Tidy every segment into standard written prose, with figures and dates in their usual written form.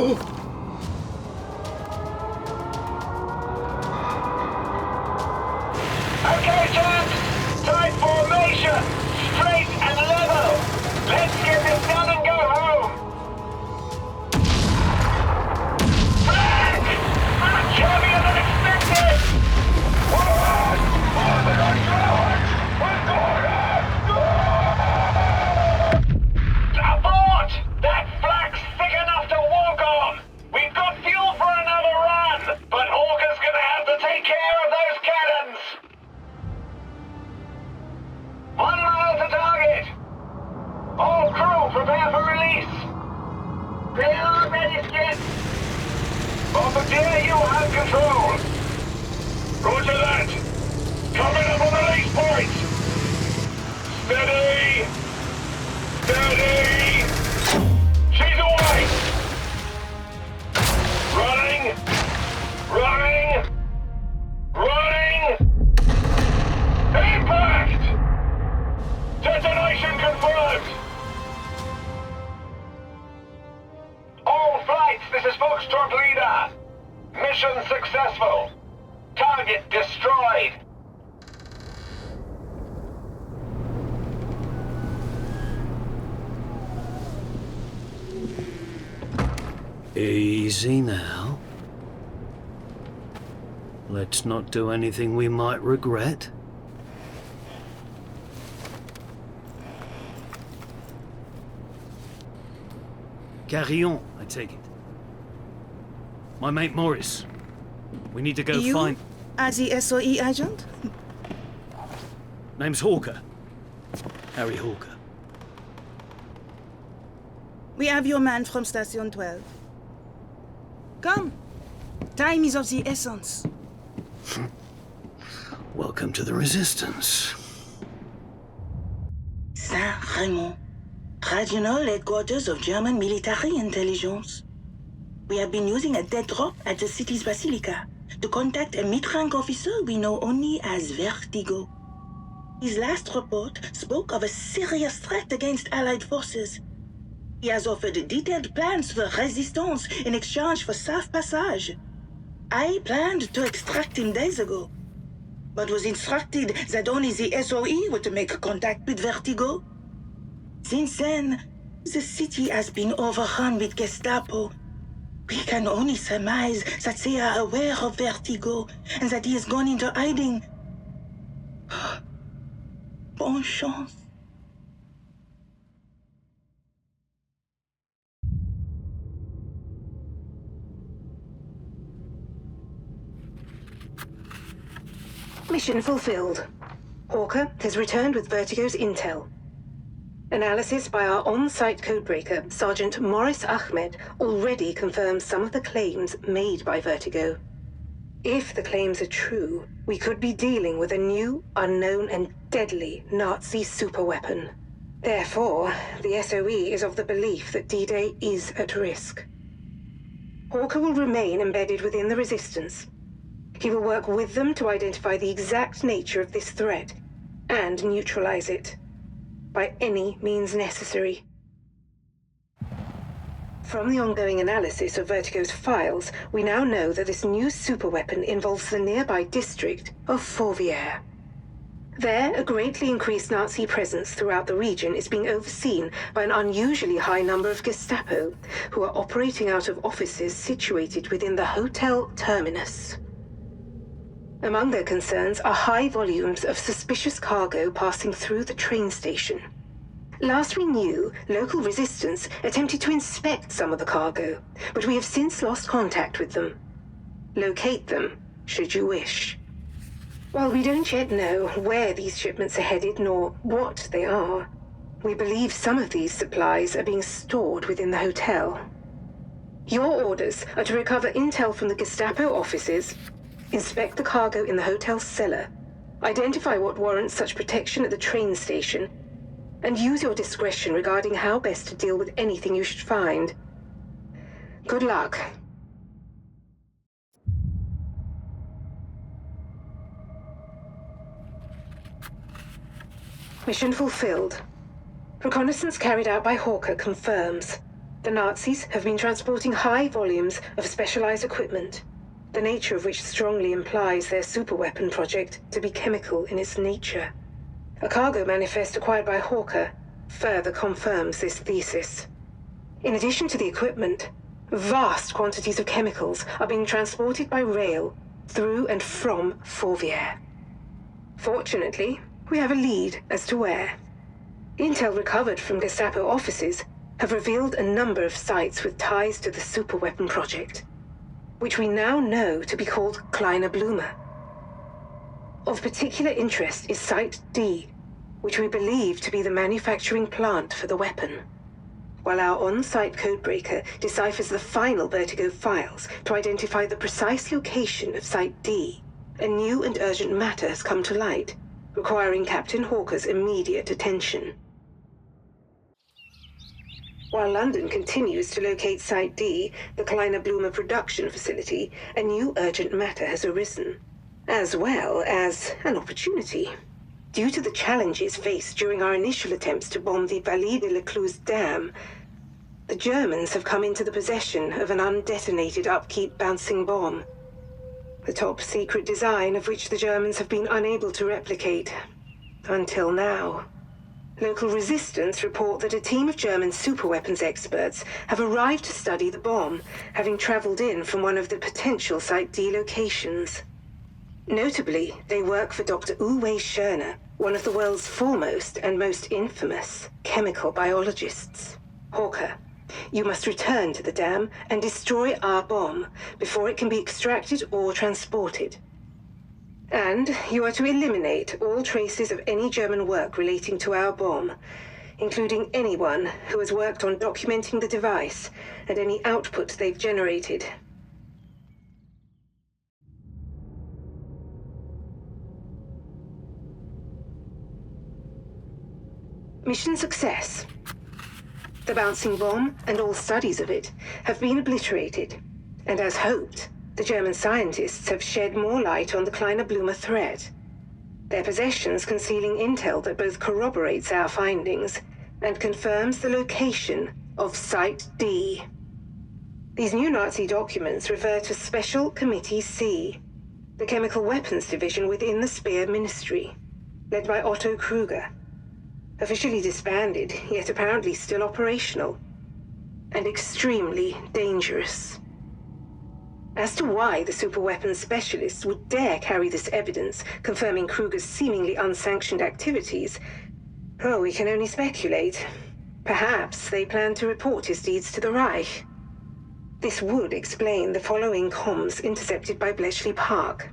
Okay, chaps! Tight formation! Straight and level! Let's get this done and go home! Frank! Much heavier than expected! Forward! Forward on George! We're going Abort! That flak's thick enough to walk on! We've got fuel for another run, but Hawker's gonna have to take care of those cannons! 1 mile to target! All crew, prepare for release! Clear up, Ediskin! Bombardier, you have control! Roger that! Coming up on the release point! Steady! Steady! She's away! Running! Running! Running! Impact! Detonation confirmed! All flights, this is Foxtrot Leader. Mission successful. Target destroyed. Easy now. Let's not do anything we might regret. Carillon, I take it. My mate Morris. We need to go You find... are the SOE agent? Name's Hawker. Harry Hawker. We have your man from Station 12. Come. Time is of the essence. Welcome to the Resistance. Saint-Raymond, regional headquarters of German military intelligence. We have been using a dead drop at the city's basilica to contact a mid-rank officer we know only as Vertigo. His last report spoke of a serious threat against Allied forces. He has offered detailed plans to the Resistance in exchange for safe passage. I planned to extract him days ago, but was instructed that only the SOE were to make contact with Vertigo. Since then, the city has been overrun with Gestapo. We can only surmise that they are aware of Vertigo and that he has gone into hiding. Bonne chance. Mission fulfilled. Hawker has returned with Vertigo's intel. Analysis by our on-site codebreaker, Sergeant Morris Ahmed, already confirms some of the claims made by Vertigo. If the claims are true, we could be dealing with a new, unknown, and deadly Nazi superweapon. Therefore, the SOE is of the belief that D-Day is at risk. Hawker will remain embedded within the Resistance. He will work with them to identify the exact nature of this threat and neutralize it by any means necessary. From the ongoing analysis of Vertigo's files, we now know that this new superweapon involves the nearby district of Fourvière. There, a greatly increased Nazi presence throughout the region is being overseen by an unusually high number of Gestapo, who are operating out of offices situated within the Hotel Terminus. Among their concerns are high volumes of suspicious cargo passing through the train station. Last we knew, local resistance attempted to inspect some of the cargo, but we have since lost contact with them. Locate them, should you wish. While we don't yet know where these shipments are headed nor what they are, we believe some of these supplies are being stored within the hotel. Your orders are to recover intel from the Gestapo offices, inspect the cargo in the hotel's cellar, identify what warrants such protection at the train station, and use your discretion regarding how best to deal with anything you should find. Good luck. Mission fulfilled. Reconnaissance carried out by Hawker confirms The Nazis have been transporting high volumes of specialized equipment, the nature of which strongly implies their superweapon project to be chemical in its nature. A cargo manifest acquired by Hawker further confirms this thesis. In addition to the equipment, vast quantities of chemicals are being transported by rail through and from Fourvière. Fortunately, we have a lead as to where. Intel recovered from Gestapo offices have revealed a number of sites with ties to the superweapon project, which we now know to be called Kleine Blume. Of particular interest is Site D, which we believe to be the manufacturing plant for the weapon. While our on-site codebreaker deciphers the final Vertigo files to identify the precise location of Site D, a new and urgent matter has come to light, requiring Captain Hawker's immediate attention. While London continues to locate Site D, the Kleine Blume production facility, a new urgent matter has arisen, as well as an opportunity. Due to the challenges faced during our initial attempts to bomb the Vallée de l'Écluse Dam, the Germans have come into the possession of an undetonated upkeep bouncing bomb, the top-secret design of which the Germans have been unable to replicate, until now. Local resistance report that a team of German superweapons experts have arrived to study the bomb, having traveled in from one of the potential Site D locations. Notably, they work for Dr. Uwe Schörner, one of the world's foremost and most infamous chemical biologists. Hawker, you must return to the dam and destroy our bomb before it can be extracted or transported. And you are to eliminate all traces of any German work relating to our bomb, including anyone who has worked on documenting the device and any output they've generated. Mission success. The bouncing bomb and all studies of it have been obliterated, and as hoped, the German scientists have shed more light on the Kleine Blume threat, their possessions concealing intel that both corroborates our findings and confirms the location of Site D. These new Nazi documents refer to Special Committee C, the Chemical Weapons Division within the Speer Ministry, led by Otto Kruger. Officially disbanded, yet apparently still operational, and extremely dangerous. As to why the superweapons specialists would dare carry this evidence confirming Kruger's seemingly unsanctioned activities, we can only speculate. Perhaps they plan to report his deeds to the Reich. This would explain the following comms intercepted by Bletchley Park.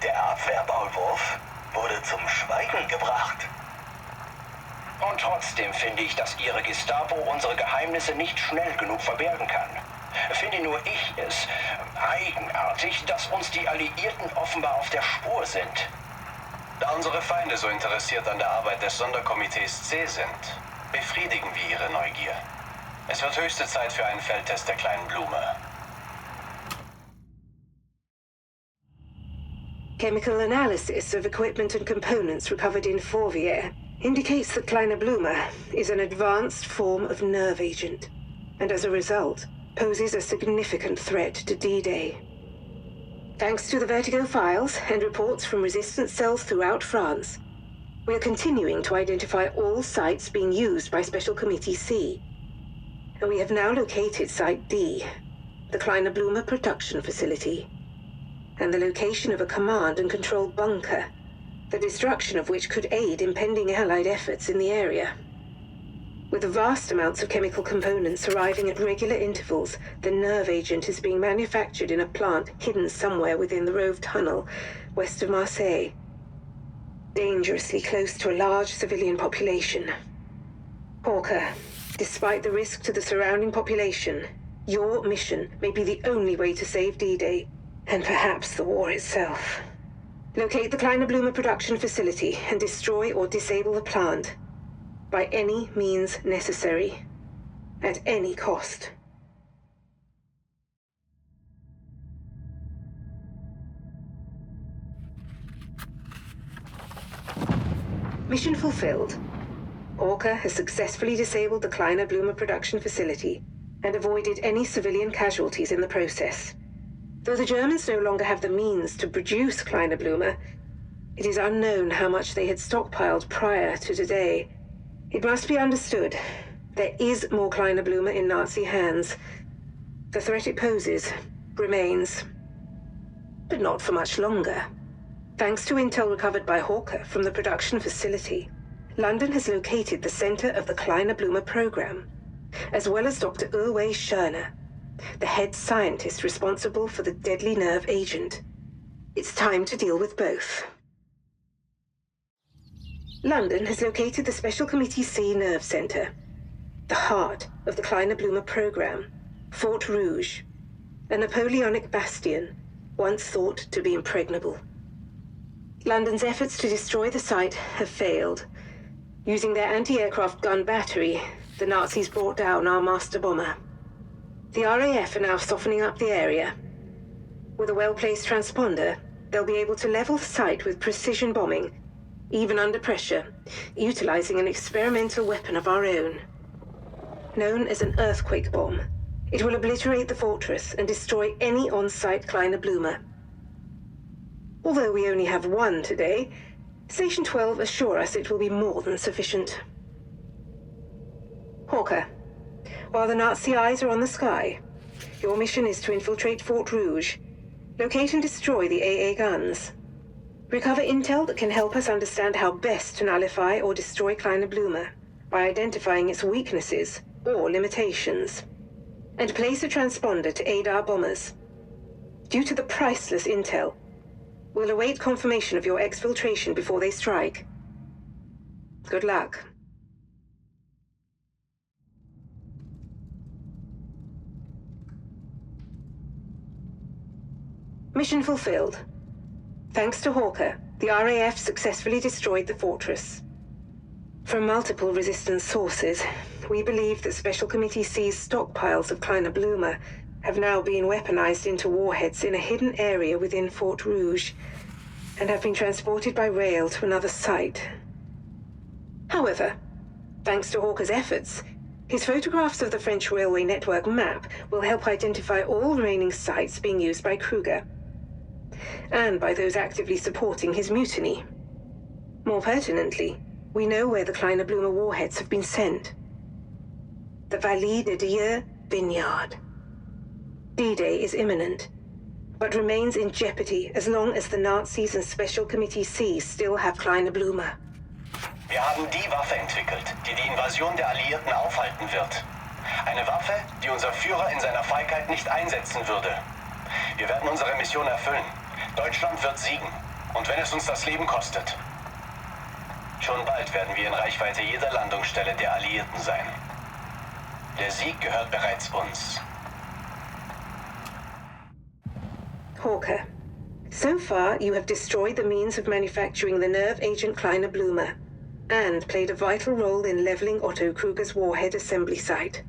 Der Abwehrmaulwurf wurde zum Schweigen gebracht. Und trotzdem finde ich, dass Ihre Gestapo unsere Geheimnisse nicht schnell genug verbergen kann. Finde nur ich es eigenartig, dass uns die Alliierten offenbar auf der Spur sind. Da unsere Feinde so interessiert an der Arbeit des Sonderkomitees C sind, befriedigen wir ihre Neugier. Es wird höchste Zeit für einen Feldtest der Kleinen Blume. Chemical analysis of equipment and components recovered in Fourvière indicates that Kleine Blume is an advanced form of nerve agent, and as a result, poses a significant threat to D-Day. Thanks to the Vertigo files and reports from resistance cells throughout France, we are continuing to identify all sites being used by Special Committee C. And we have now located Site D, the Kleine Blume production facility, and the location of a command and control bunker, the destruction of which could aid impending Allied efforts in the area. With vast amounts of chemical components arriving at regular intervals, the nerve agent is being manufactured in a plant hidden somewhere within the Rove Tunnel, west of Marseille, dangerously close to a large civilian population. Hawker, despite the risk to the surrounding population, your mission may be the only way to save D-Day, and perhaps the war itself. Locate the Kleine Blume production facility and destroy or disable the plant, by any means necessary, at any cost. Mission fulfilled. Hawker has successfully disabled the Kleiner Blumer production facility and avoided any civilian casualties in the process. Though the Germans no longer have the means to produce Kleiner Blumer, it is unknown how much they had stockpiled prior to today. It must be understood, there is more Kleiner Blumer in Nazi hands. The threat it poses remains, but not for much longer. Thanks to intel recovered by Hawker from the production facility, London has located the center of the Kleiner Blumer program, as well as Dr. Uwe Schörner, the head scientist responsible for the deadly nerve agent. It's time to deal with both. London has located the Special Committee C Nerve Center, the heart of the Kleiner Blumer program, Fort Rouge, a Napoleonic bastion once thought to be impregnable. London's efforts to destroy the site have failed. Using their anti-aircraft gun battery, the Nazis brought down our master bomber. The RAF are now softening up the area. With a well-placed transponder, they'll be able to level the site with precision bombing, even under pressure, utilizing an experimental weapon of our own. Known as an earthquake bomb, it will obliterate the fortress and destroy any on-site Kleiner Blumer. Although we only have one today, Station 12 assure us it will be more than sufficient. Hawker, while the Nazi eyes are on the sky, your mission is to infiltrate Fort Rouge, locate and destroy the AA guns, recover intel that can help us understand how best to nullify or destroy Kleiner Blumer by identifying its weaknesses or limitations, and place a transponder to aid our bombers. Due to the priceless intel, we'll await confirmation of your exfiltration before they strike. Good luck. Mission fulfilled. Thanks to Hawker, the RAF successfully destroyed the fortress. From multiple resistance sources, we believe that Special Committee C's stockpiles of Kleiner Blumer have now been weaponized into warheads in a hidden area within Fort Rouge, and have been transported by rail to another site. However, thanks to Hawker's efforts, his photographs of the French railway network map will help identify all remaining sites being used by Kruger, and by those actively supporting his mutiny. More pertinently, we know where the Kleiner Blumer warheads have been sent. The Vallée de Dieu vineyard. D-Day is imminent, but remains in jeopardy as long as the Nazis and Special Committee C still have Kleiner Blumer. Wir haben die Waffe entwickelt, die die Invasion der Alliierten aufhalten wird. Eine Waffe, die unser Führer in seiner Feigheit nicht einsetzen würde. Wir werden unsere Mission erfüllen. Deutschland wird siegen, und wenn es uns das Leben kostet. Schon bald werden wir in Reichweite jeder Landungsstelle der Alliierten sein. Der Sieg gehört bereits uns. Hawker, so far you have destroyed the means of manufacturing the nerve agent Kleiner Blumer, and played a vital role in leveling Otto Kruger's warhead assembly site.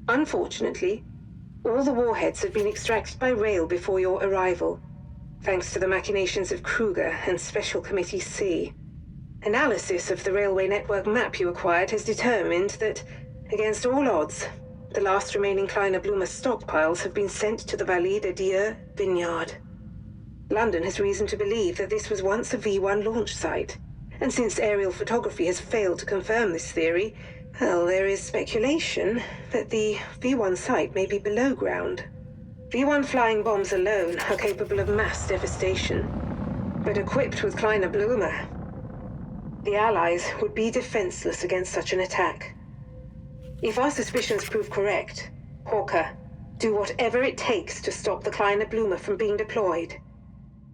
Unfortunately, all the warheads have been extracted by rail before your arrival, thanks to the machinations of Kruger and Special Committee C. Analysis of the railway network map you acquired has determined that, against all odds, the last remaining Kleiner Blumer stockpiles have been sent to the Vallée de Dieu vineyard. London has reason to believe that this was once a V-1 launch site, and since aerial photography has failed to confirm this theory, well, there is speculation that the V-1 site may be below ground. V-1 flying bombs alone are capable of mass devastation, but equipped with Kleiner Blumer, the Allies would be defenseless against such an attack. If our suspicions prove correct, Hawker, do whatever it takes to stop the Kleiner Blumer from being deployed.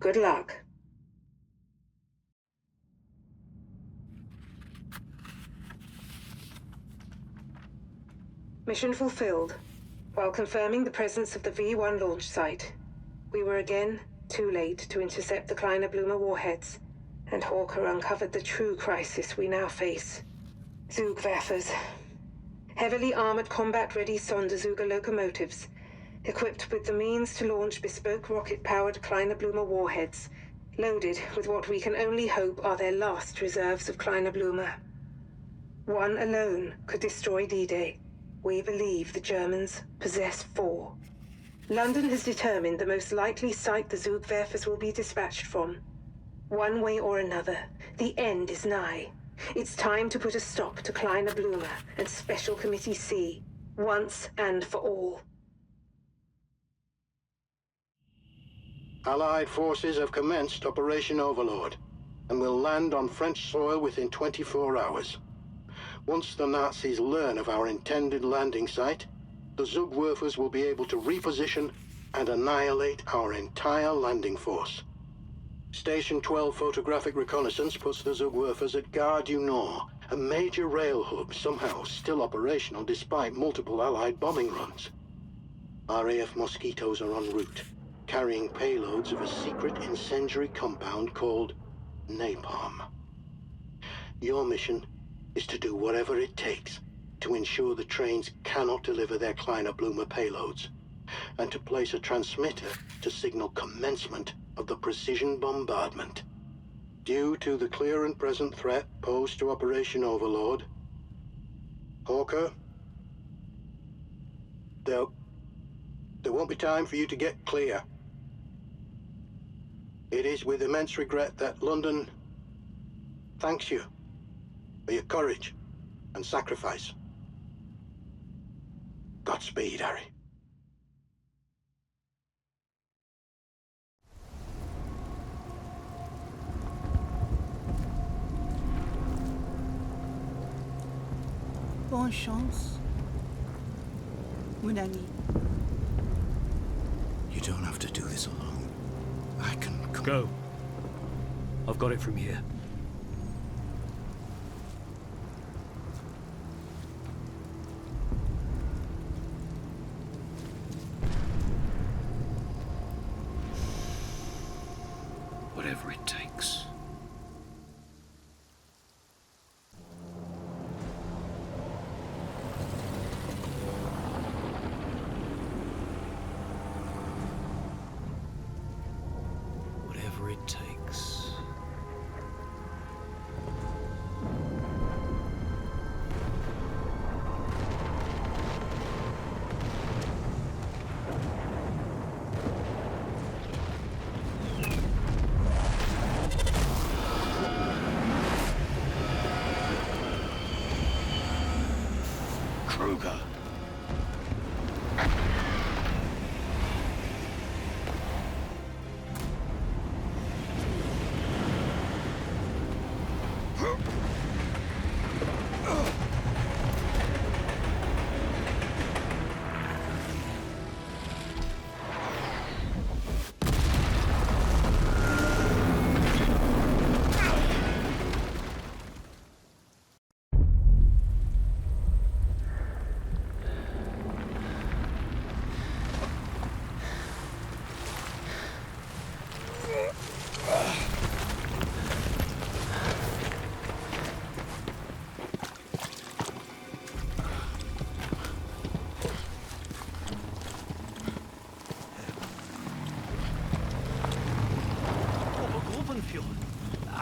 Good luck. Mission fulfilled. While confirming the presence of the V-1 launch site, we were again too late to intercept the Kleiner Blumer warheads, and Hawker uncovered the true crisis we now face. Zugwerfers. Heavily armored combat-ready Sonderzuger locomotives, equipped with the means to launch bespoke rocket-powered Kleiner Blumer warheads, loaded with what we can only hope are their last reserves of Kleiner Blumer. One alone could destroy D-Day. We believe the Germans possess 4. London has determined the most likely site the Zugwerfers will be dispatched from. One way or another, the end is nigh. It's time to put a stop to Kleiner Blume and Special Committee C, once and for all. Allied forces have commenced Operation Overlord and will land on French soil within 24 hours. Once the Nazis learn of our intended landing site, the Zugwerfers will be able to reposition and annihilate our entire landing force. Station 12 photographic reconnaissance puts the Zugwerfers at Gare du Nord, a major rail hub somehow still operational despite multiple Allied bombing runs. RAF Mosquitoes are en route, carrying payloads of a secret incendiary compound called napalm. Your mission is to do whatever it takes to ensure the trains cannot deliver their Kleiner Blume payloads, and to place a transmitter to signal commencement of the precision bombardment. Due to the clear and present threat posed to Operation Overlord, Hawker, there won't be time for you to get clear. It is with immense regret that London thanks you for your courage and sacrifice. Godspeed, Harry. Bonne chance, mon ami. You don't have to do this alone. I can come. Go. I've got it from here. Whatever it takes. Whatever it takes. Kruger.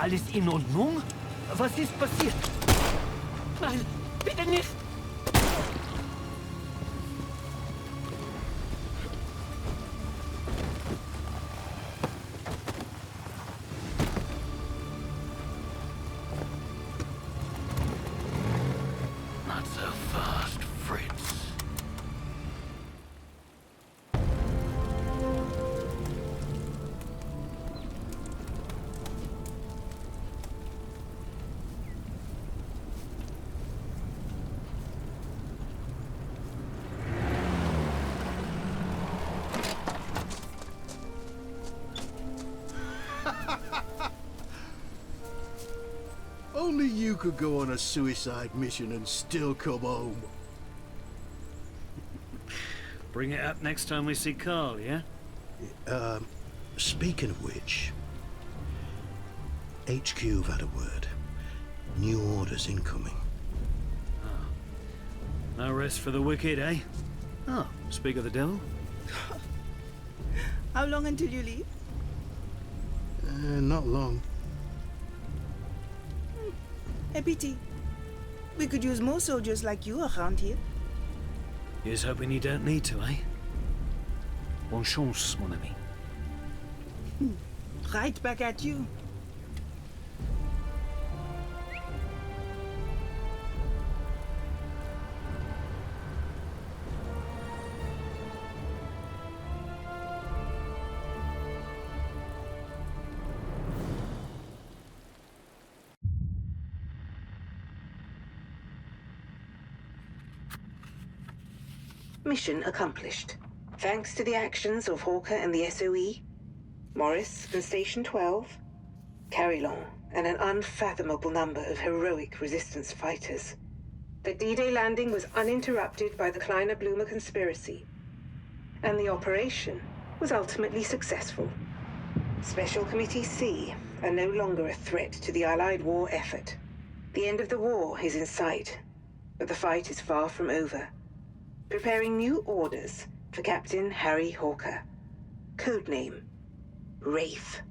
Alles in Ordnung? Was ist passiert? Nein, bitte nicht! Not so fast, Fritz. Only you could go on a suicide mission and still come home. Bring it up next time we see Carl, yeah? Speaking of which, HQ have had a word. New orders incoming. No rest for the wicked, eh? Oh, speak of the devil. How long until you leave? Not long. A pity. We could use more soldiers like you around here. Here's hoping you don't need to, eh? Bonne chance, mon ami. Right back at you. Mission accomplished. Thanks to the actions of Hawker and the SOE, Morris and Station 12, Carillon, and an unfathomable number of heroic resistance fighters, the D-Day landing was uninterrupted by the Kleiner-Blumer conspiracy, and the operation was ultimately successful. Special Committee C are no longer a threat to the Allied war effort. The end of the war is in sight, but the fight is far from over. Preparing new orders for Captain Harry Hawker. Codename Wraith.